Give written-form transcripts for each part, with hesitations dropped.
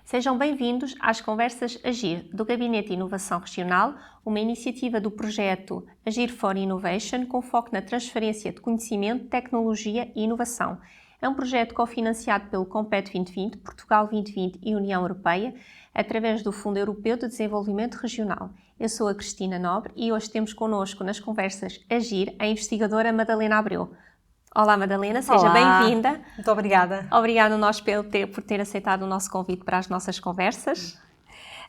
Sejam bem-vindos às Conversas Agir, do Gabinete de Inovação Regional, uma iniciativa do projeto Agir for Innovation, com foco na transferência de conhecimento, tecnologia e inovação. É um projeto cofinanciado pelo Compete 2020, Portugal 2020 e União Europeia, através do Fundo Europeu de Desenvolvimento Regional. Eu sou a Cristina Nobre e hoje temos connosco nas Conversas Agir a investigadora Madalena Abreu. Olá Madalena, seja bem-vinda. Muito obrigada. Obrigada a nós por ter aceitado o nosso convite para as nossas conversas.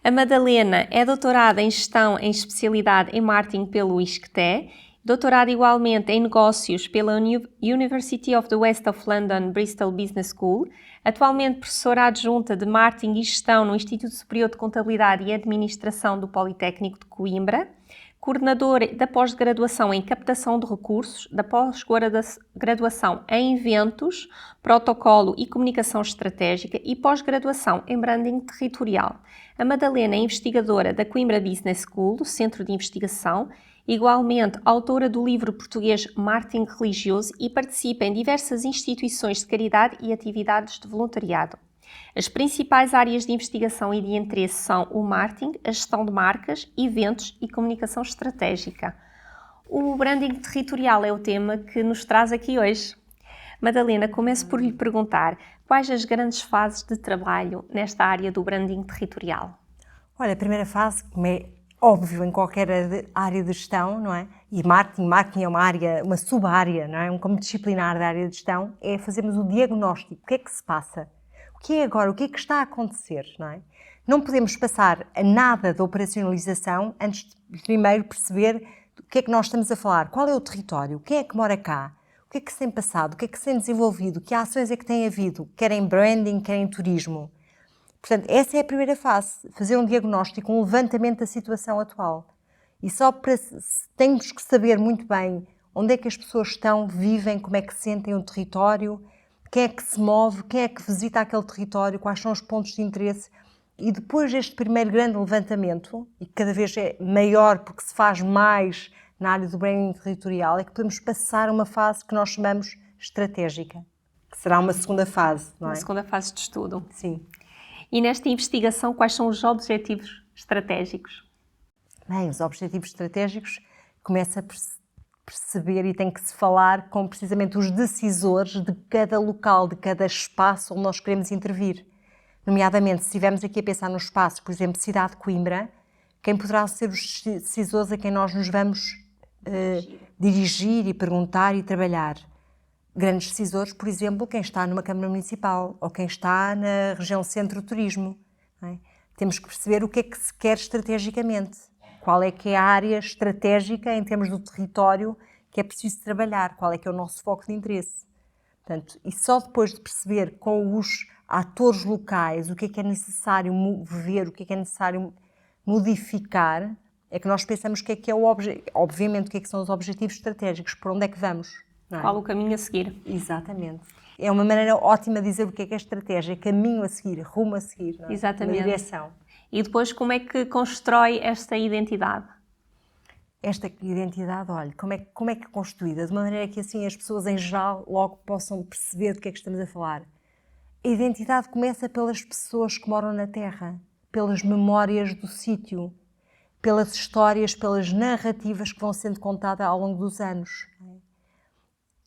A Madalena é doutorada em Gestão em especialidade em Marketing pelo ISCTE, doutorada igualmente em Negócios pela University of the West of London Bristol Business School, atualmente professora adjunta de Marketing e Gestão no Instituto Superior de Contabilidade e Administração do Politécnico de Coimbra, coordenadora da pós-graduação em captação de recursos, da pós-graduação em eventos, protocolo e comunicação estratégica e pós-graduação em branding territorial. A Madalena é investigadora da Coimbra Business School, do Centro de Investigação, igualmente autora do livro português Marketing Religioso e participa em diversas instituições de caridade e atividades de voluntariado. As principais áreas de investigação e de interesse são o marketing, a gestão de marcas, eventos e comunicação estratégica. O branding territorial é o tema que nos traz aqui hoje. Madalena, começo por lhe perguntar quais as grandes fases de trabalho nesta área do branding territorial? Olha, a primeira fase, como é óbvio em qualquer área de gestão, não é? E marketing é uma área, uma sub-área, não é? Como disciplinar da área de gestão, é fazermos o diagnóstico. O que é que se passa? O que é agora? O que é que está a acontecer? Não é? Não podemos passar a nada da operacionalização antes de primeiro perceber o que é que nós estamos a falar. Qual é o território? Quem é que mora cá? O que é que se tem passado? O que é que se tem desenvolvido? Que ações é que tem havido? Quer em branding, quer em turismo. Portanto, essa é a primeira fase. Fazer um diagnóstico, um levantamento da situação atual. E só para temos que saber muito bem onde é que as pessoas estão, vivem, como é que sentem o território, quem é que se move, quem é que visita aquele território, quais são os pontos de interesse. E depois deste primeiro grande levantamento, e que cada vez é maior porque se faz mais na área do branding territorial, é que podemos passar a uma fase que nós chamamos estratégica, que será uma segunda fase, não é? Uma segunda fase de estudo. Sim. E nesta investigação, quais são os objetivos estratégicos? Bem, os objetivos estratégicos começa a perceber e tem que se falar com precisamente os decisores de cada local, de cada espaço onde nós queremos intervir. Nomeadamente, se estivermos aqui a pensar no espaço, por exemplo, cidade de Coimbra, quem poderá ser os decisores a quem nós nos vamos dirigir e perguntar e trabalhar? Grandes decisores, por exemplo, quem está numa Câmara Municipal ou quem está na região Centro Turismo. Não é? Temos que perceber o que é que se quer estrategicamente. Qual é que é a área estratégica em termos do território que é preciso trabalhar? Qual é que é o nosso foco de interesse? Portanto, e só depois de perceber com os atores locais o que é necessário mover, o que é necessário modificar, é que nós pensamos o que é o obviamente, o que são os objetivos estratégicos, por onde é que vamos. Não é? Qual o caminho a seguir? Exatamente. É uma maneira ótima de dizer o que é estratégia, caminho a seguir, rumo a seguir. Não é? Exatamente. Uma direção. E depois, como é que constrói esta identidade? Esta identidade, olha, como é que é construída? De uma maneira que assim as pessoas em geral logo possam perceber do que é que estamos a falar. A identidade começa pelas pessoas que moram na Terra, pelas memórias do sítio, pelas histórias, pelas narrativas que vão sendo contadas ao longo dos anos.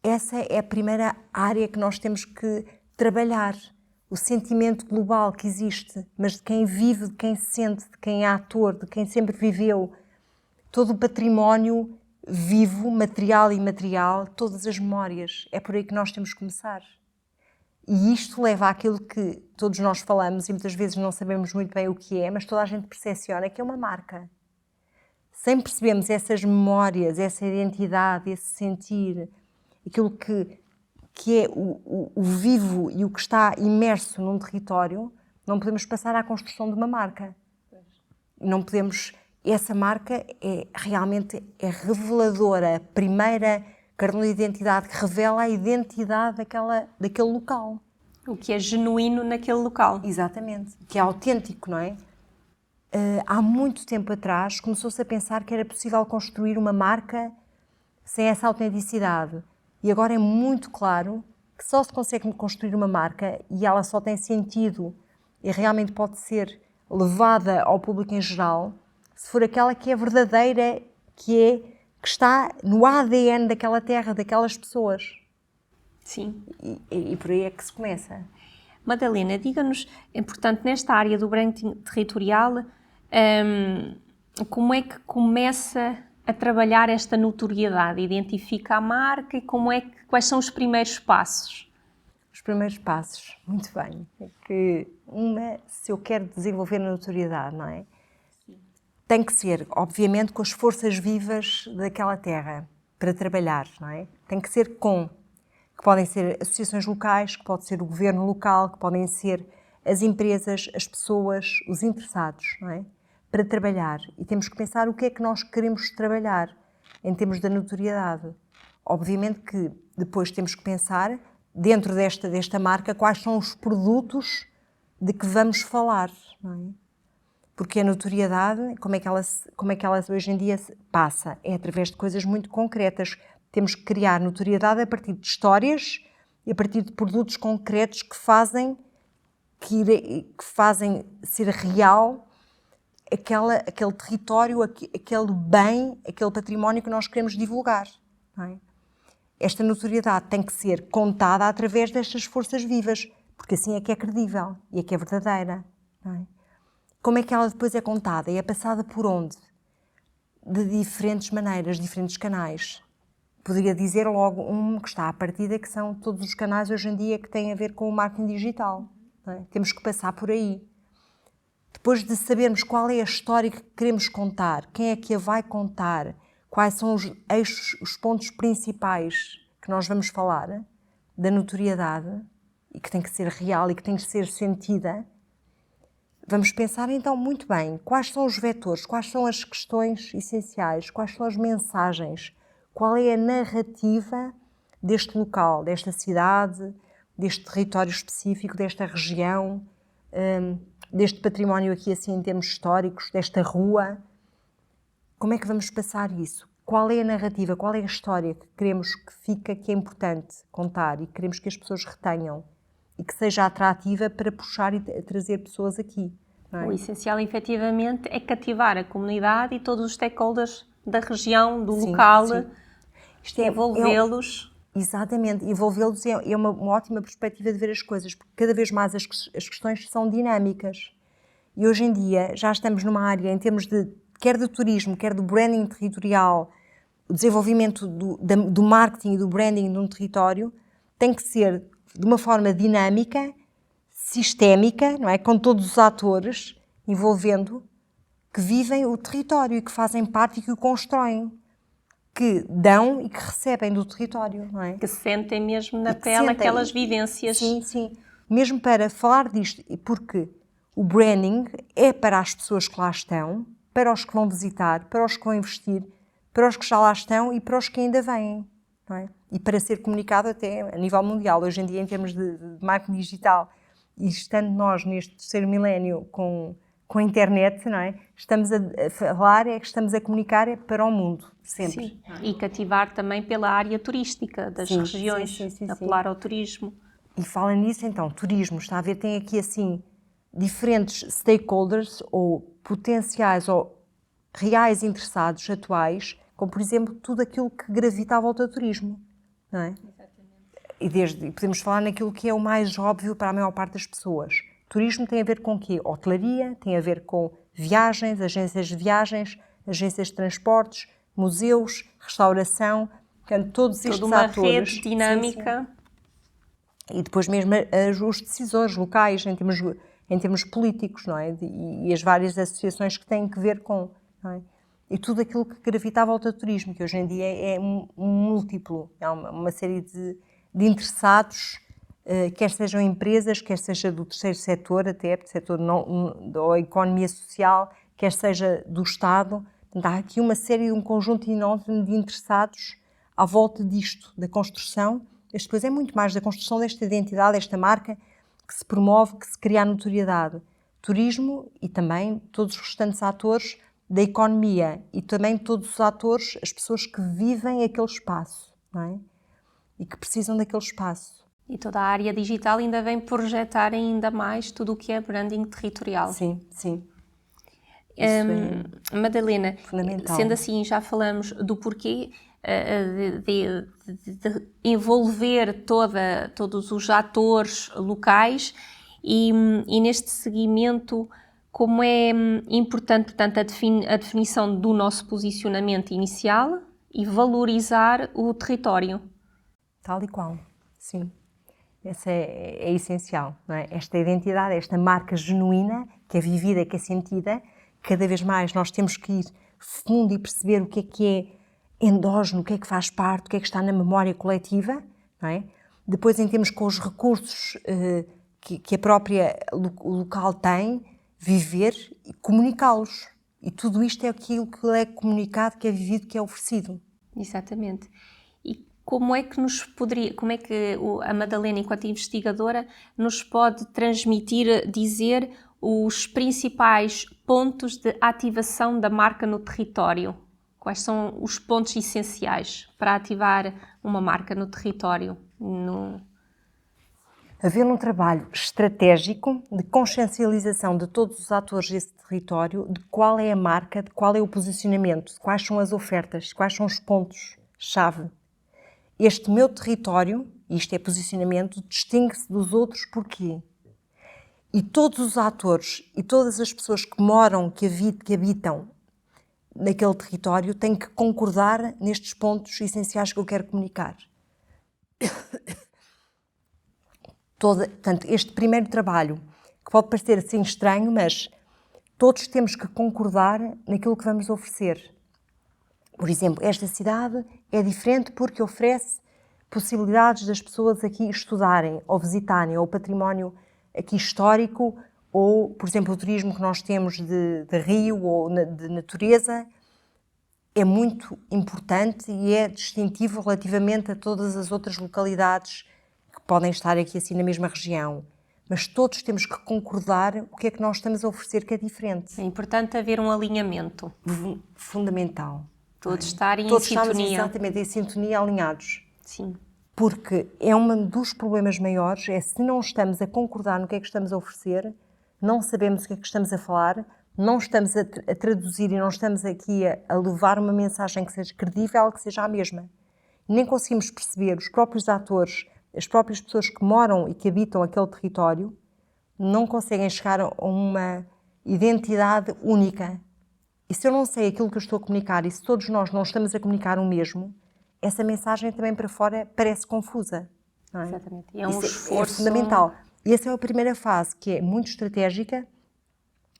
Essa é a primeira área que nós temos que trabalhar. O sentimento global que existe, mas de quem vive, de quem sente, de quem é ator, de quem sempre viveu. Todo o património vivo, material e imaterial, todas as memórias. É por aí que nós temos que começar. E isto leva àquilo que todos nós falamos e muitas vezes não sabemos muito bem o que é, mas toda a gente percepciona que é uma marca. Sem percebermos essas memórias, essa identidade, esse sentir, aquilo que é o vivo e o que está imerso num território, não podemos passar à construção de uma marca. Não podemos... Essa marca realmente é reveladora, a primeira cartão de identidade que revela a identidade daquele local. O que é genuíno naquele local. Exatamente. Que é autêntico, não é? Há muito tempo atrás começou-se a pensar que era possível construir uma marca sem essa autenticidade. E agora é muito claro que só se consegue construir uma marca e ela só tem sentido e realmente pode ser levada ao público em geral, se for aquela que é verdadeira, que está no ADN daquela terra, daquelas pessoas. Sim. E por aí é que se começa. Madalena, diga-nos, portanto, nesta área do branding territorial, como é que começa a trabalhar esta notoriedade? Identifica a marca e quais são os primeiros passos? Os primeiros passos, muito bem. É que se eu quero desenvolver a notoriedade, não é? Tem que ser, obviamente, com as forças vivas daquela terra para trabalhar, não é? Tem que ser que podem ser associações locais, que pode ser o governo local, que podem ser as empresas, as pessoas, os interessados, não é? Para trabalhar. E temos que pensar o que é que nós queremos trabalhar em termos da notoriedade. Obviamente que depois temos que pensar, dentro desta marca, quais são os produtos de que vamos falar, não é? Porque a notoriedade, como é que ela hoje em dia passa? É através de coisas muito concretas. Temos que criar notoriedade a partir de histórias e a partir de produtos concretos que fazem ser real aquele território, aquele bem, aquele património que nós queremos divulgar, não é? Esta notoriedade tem que ser contada através destas forças vivas, porque assim é que é credível e é que é verdadeira, não é? Como é que ela depois é contada? É passada por onde? De diferentes maneiras, diferentes canais. Poderia dizer logo que está à partida, que são todos os canais hoje em dia que têm a ver com o marketing digital, não é? Temos que passar por aí. Depois de sabermos qual é a história que queremos contar, quem é que a vai contar, quais são os eixos, os pontos principais que nós vamos falar, da notoriedade, e que tem que ser real e que tem que ser sentida, vamos pensar então muito bem quais são os vetores, quais são as questões essenciais, quais são as mensagens, qual é a narrativa deste local, desta cidade, deste território específico, desta região, deste património aqui assim em termos históricos, desta rua. Como é que vamos passar isso? Qual é a narrativa, qual é a história que queremos que fica, que é importante contar e que queremos que as pessoas retenham e que seja atrativa para puxar e trazer pessoas aqui, não é? O essencial, efetivamente, é cativar a comunidade e todos os stakeholders da região, do local, envolvê-los. Exatamente, envolvê-los é uma ótima perspectiva de ver as coisas, porque cada vez mais as questões são dinâmicas. E hoje em dia já estamos numa área, em termos quer do turismo, quer do branding territorial, o desenvolvimento do marketing e do branding de um território, tem que ser de uma forma dinâmica, sistémica, não é? Com todos os atores envolvendo, que vivem o território e que fazem parte e que o constroem, que dão e que recebem do território, não é? Que sentem mesmo na pele aquelas vivências. Sim, sim. Mesmo para falar disto, porque o branding é para as pessoas que lá estão, para os que vão visitar, para os que vão investir, para os que já lá estão e para os que ainda vêm, não é? E para ser comunicado até a nível mundial. Hoje em dia, em termos de marketing digital, e estando nós neste terceiro milénio com a internet, não é? Estamos a falar, estamos a comunicar para o mundo, sempre. Sim, e cativar também pela área turística das regiões, apelar ao turismo. E fala nisso, então, turismo, está a ver, tem aqui assim diferentes stakeholders ou potenciais ou reais interessados atuais, como por exemplo tudo aquilo que gravita à volta do turismo, não é? E podemos falar naquilo que é o mais óbvio para a maior parte das pessoas. Turismo tem a ver com o quê? Hotelaria, tem a ver com viagens, agências de viagens, agências de transportes, museus, restauração, portanto, todos estes toda uma atores. Rede dinâmica. Sim. E depois mesmo os decisores locais, em termos políticos, não é? E as várias associações que têm que ver com, não é? E tudo aquilo que gravita à volta do turismo, que hoje em dia é múltiplo, é uma série de interessados, quer sejam empresas, quer seja do terceiro setor, até do setor da economia social, quer seja do Estado. Portanto, há aqui uma série, um conjunto enorme de interessados à volta disto, da construção. Isto depois é muito mais da construção desta identidade, desta marca, que se promove, que se cria a notoriedade. Turismo e também todos os restantes atores da economia e também todos os atores, as pessoas que vivem aquele espaço, não é? E que precisam daquele espaço. E toda a área digital ainda vem projetar ainda mais tudo o que é branding territorial. Sim, sim. Isso Madalena, fundamental. sendo assim, já falamos do porquê de envolver todos os atores locais e neste seguimento, como é importante, portanto, a definição do nosso posicionamento inicial e valorizar o território. Tal e qual, sim. Essa é essencial, não é? Esta identidade, esta marca genuína, que é vivida, que é sentida, cada vez mais nós temos que ir fundo e perceber o que é endógeno, o que é que faz parte, o que é que está na memória coletiva, não é? Depois, em termos com os recursos que a própria o local tem, viver e comunicá-los. E tudo isto é aquilo que é comunicado, que é vivido, que é oferecido. Exatamente. E como é que a Madalena, enquanto investigadora, nos pode transmitir, dizer os principais pontos de ativação da marca no território? Quais são os pontos essenciais para ativar uma marca no território? Haver um trabalho estratégico de consciencialização de todos os atores desse território, de qual é a marca, de qual é o posicionamento, de quais são as ofertas, quais são os pontos-chave. Este meu território, isto é posicionamento, distingue-se dos outros porquê? E todos os atores e todas as pessoas que moram, que habitam naquele território têm que concordar nestes pontos essenciais que eu quero comunicar. Portanto, este primeiro trabalho, que pode parecer assim estranho, mas todos temos que concordar naquilo que vamos oferecer. Por exemplo, esta cidade é diferente porque oferece possibilidades das pessoas aqui estudarem ou visitarem, ou o património aqui histórico, ou, por exemplo, o turismo que nós temos de rio ou de natureza, é muito importante e é distintivo relativamente a todas as outras localidades que podem estar aqui assim na mesma região. Mas todos temos que concordar o que é que nós estamos a oferecer que é diferente. É importante haver um alinhamento. Fundamental. Todos estarem Todos em sintonia. estamos exatamente em sintonia, alinhados. Sim. Porque é um dos problemas maiores, é se não estamos a concordar no que é que estamos a oferecer, não sabemos o que é que estamos a falar, não estamos a traduzir e não estamos aqui a levar uma mensagem que seja credível, que seja a mesma. Nem conseguimos perceber os próprios atores, as próprias pessoas que moram e que habitam aquele território, não conseguem chegar a uma identidade única. E se eu não sei aquilo que eu estou a comunicar e se todos nós não estamos a comunicar o mesmo, essa mensagem também para fora parece confusa. Não é? Exatamente. E é um Isso esforço... é fundamental. E essa é a primeira fase, que é muito estratégica,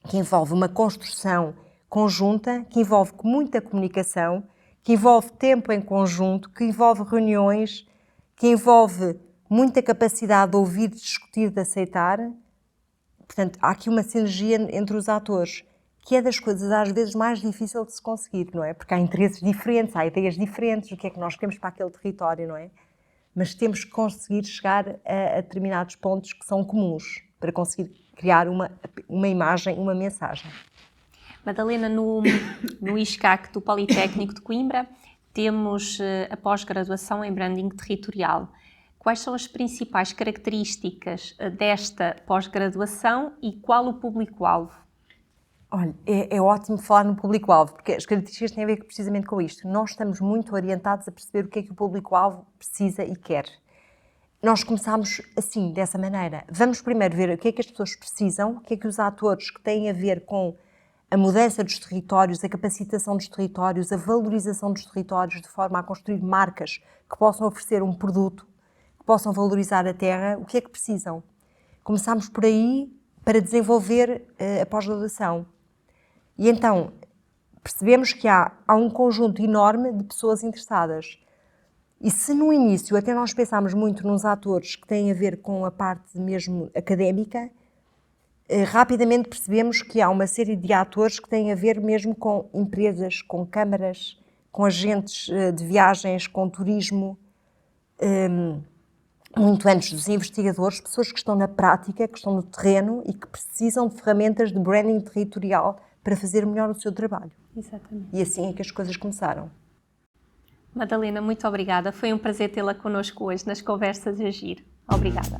que envolve uma construção conjunta, que envolve muita comunicação, que envolve tempo em conjunto, que envolve reuniões, que envolve muita capacidade de ouvir, de discutir, de aceitar. Portanto, há aqui uma sinergia entre os atores, que é das coisas às vezes mais difícil de se conseguir, não é? Porque há interesses diferentes, há ideias diferentes, o que é que nós queremos para aquele território, não é? Mas temos que conseguir chegar a determinados pontos que são comuns, para conseguir criar uma imagem, uma mensagem. Madalena, no ISCAC do Politécnico de Coimbra, temos a pós-graduação em branding territorial. Quais são as principais características desta pós-graduação e qual o público-alvo? Olha, é ótimo falar no público-alvo, porque as características têm a ver precisamente com isto. Nós estamos muito orientados a perceber o que é que o público-alvo precisa e quer. Nós começámos assim, dessa maneira. Vamos primeiro ver o que é que as pessoas precisam, o que é que os atores que têm a ver com a mudança dos territórios, a capacitação dos territórios, a valorização dos territórios, de forma a construir marcas que possam oferecer um produto, que possam valorizar a terra, o que é que precisam. Começámos por aí para desenvolver a pós-graduação. E então, percebemos que há um conjunto enorme de pessoas interessadas. E se no início até nós pensámos muito nos atores que têm a ver com a parte mesmo académica, rapidamente percebemos que há uma série de atores que têm a ver mesmo com empresas, com câmaras, com agentes de viagens, com turismo, muito antes dos investigadores, pessoas que estão na prática, que estão no terreno e que precisam de ferramentas de branding territorial para fazer melhor o seu trabalho. Exatamente. E assim é que as coisas começaram. Madalena, muito obrigada. Foi um prazer tê-la connosco hoje nas Conversas de Agir. Obrigada.